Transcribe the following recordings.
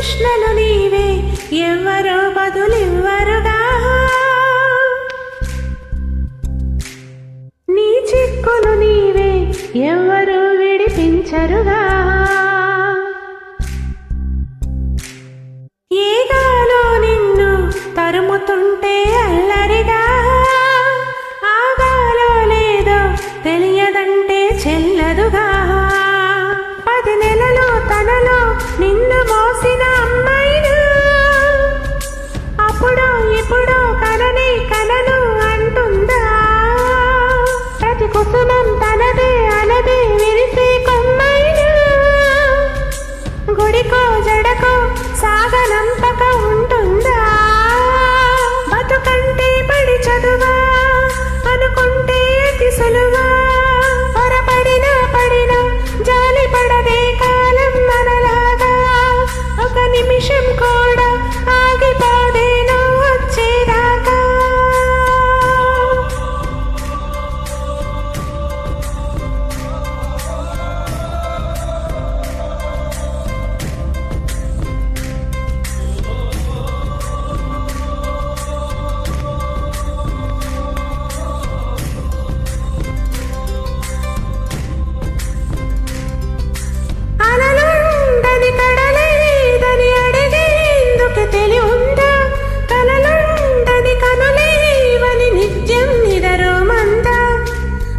ప్రశ్నలు నీవే ఎవ్వరో బదులివ్వరుగా. నీ చిక్కులు నీవే ఎవ్వరూ విడిపించరుగా. ఏగాలో నిన్ను తరుముతుంటే అల్లరిగా, ఆగాలో లేదో తెలియదంటే చెల్లదుగా. 10 నెలలో తనలో నిన్ను మోసిన అమ్మాయిను అప్పుడో ఇప్పుడో కననే కనను అంటుందా. ప్రతి కుసుమం తనదే అనదే విరిసే కొమ్మైను గుడికో జడకో సాగనంపక ఉంటుందా. బతుకంటే పడి చదువా అనుకుంటే అతి సులువా. పొరపడినా పడినా జాలి పడదే కాలం మనలాగా. ఒక నిమిషం కూడా ఆగిపోదేనో వచ్చేదాకా. అలలుండని కడలేదని అడిగేందుకు తెలివుందా. కలలుండని కనులేవని నిత్యం నిదరోమందా.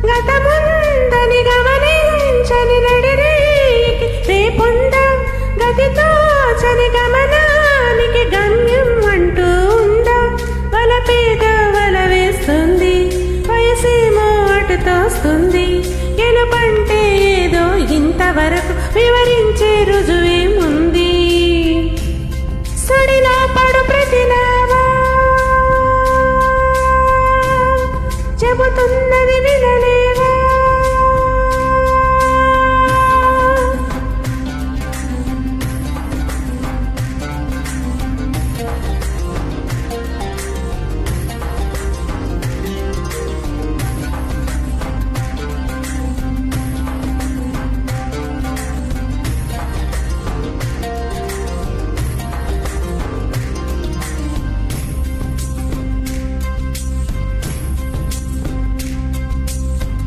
గతముందని గమనించని నడిరేకి రేపుందా. గతితోచని గమనానికి గమ్యం అంటూ ఉందా. వలపేద వల వేస్తుంది, వయసేమో అటు తోస్తుంది. గెలుపంటే ఏదో ఇంతవరకు వివరించే రుజువేముంది. సుడిలో పడు ప్రతి నావా చెబుతున్నది వినలేవా.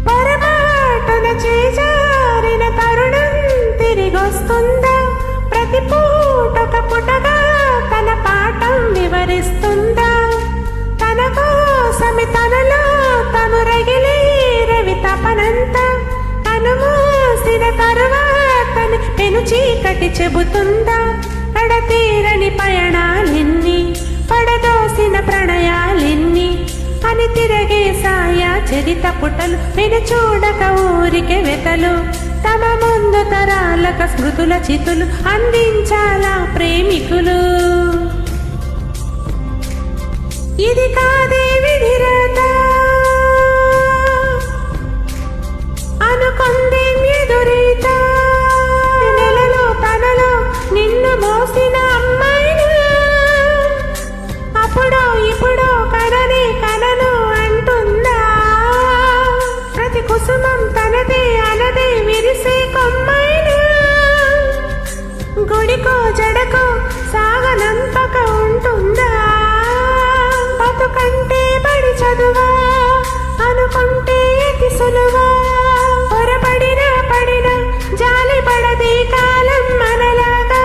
పొరపాటున చేజారిన తరుణం తిరిగొస్తుందా. ప్రతి పూటొక పుటగా తన పాఠం వివరిస్తుందా. తన కోసమి తనలో తను రగిలే రవి తపనంతా. కనుమూసిన తరువాతని పెను చీకటి చెబుతుందా. కడతీరని పయణాలిన్ని పడదోసిన ప్రణయాలిన్ని అని తిరగే సాయా చరిత పుటలు విని చూడక ఊరికే వెతలు. తమ ముందు తరాలక స్మృతుల చితులు అందించాలా ప్రేమికులు. ఇది కాదే విధిరాత అనుకుందేం ఎదురీత. నెలలో తనలో నిన్ను మోసిన అమ్మాయిను అప్పుడో ఇప్పుడో కననే కనను అంటుందా. ప్రతి కుసుమం తనదే అనదే విరిసే కొమ్మైను గుడికో జడకో సాగనంపక ఉంటుందా. బతుకంటే పడి చదువా అనుకుంటే అతి సులువా. పొరపడినా పడినా జాలి పడదే కాలం మనలాగా.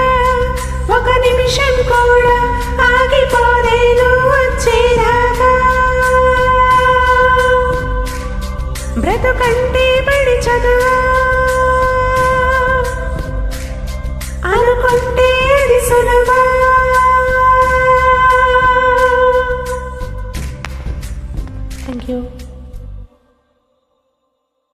ఒక నిమిషం కూడా ఆగిపోదేను వచ్చేదాకా. బ్రతుకంటే పడి చదువా